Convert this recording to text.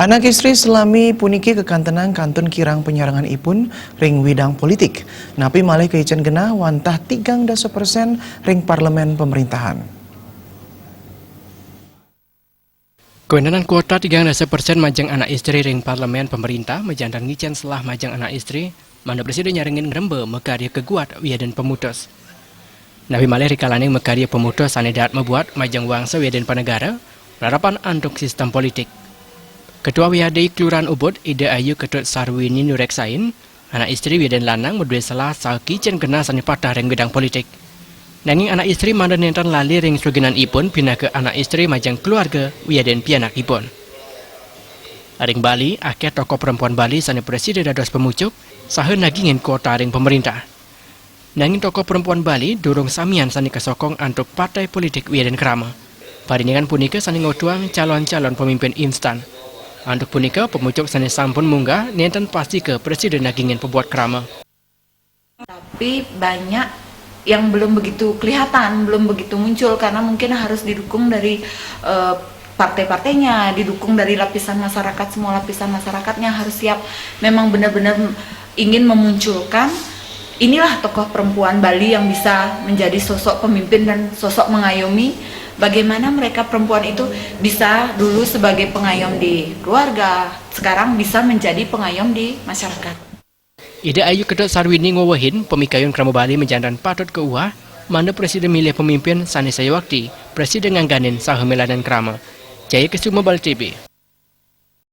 Anak istri selami puniki kekantenang kantun kirang penyarangan ipun ring widang politik. Napi malih keijen genah wantah 3% ring parlemen pemerintahan. Kewenangan kuota 3% majang anak istri ring parlemen pemerintah mejandan ngicen selah majang anak istri mana presiden nyaringin ngerembe mekarya keguat wiaden pemutus. Nabi malih rikalaning mekarya pemutus anedat membuat majang wangsa wiaden panegara harapan antuk sistem politik. Ketua WHD Kelurahan Ubud, Ida Ayu Ketut Sarwini Nureksain, anak istri wiaden lanang berdua salah sal kicen kena sani patah ring bidang politik. Nanging anak istri mandan nentan lali ring suginan ipun pindah ke anak istri majang keluarga wiaden pianak ipun. Ring Bali, akhir tokoh perempuan Bali sani presiden dados pemucuk, sahen nagingin kuota ring pemerintah. Nanging tokoh perempuan Bali durung samian sani kesokong antuk partai politik wiaden kerama. Paringan punika sani ngotuang calon-calon pemimpin instan. Untuk punika pemucuk sani sampun munggah nenten pasti ke presiden nagingin pembuat kerama. Tapi banyak yang belum begitu kelihatan, belum begitu muncul karena mungkin harus didukung dari partai-partainya, didukung dari lapisan masyarakat, semua lapisan masyarakatnya harus siap memang benar-benar ingin memunculkan inilah tokoh perempuan Bali yang bisa menjadi sosok pemimpin dan sosok mengayomi. Bagaimana mereka perempuan itu bisa dulu sebagai pengayom di keluarga, sekarang bisa menjadi pengayom di masyarakat. Ida Ayu Ketut Sarwini ngowahin pemikayun kerama Bali menjandan patut ke uah, mana presiden milih pemimpin sani sayawakti, presiden ngangganin sahamilanan kerama. Jaya Kesuma Bali TV.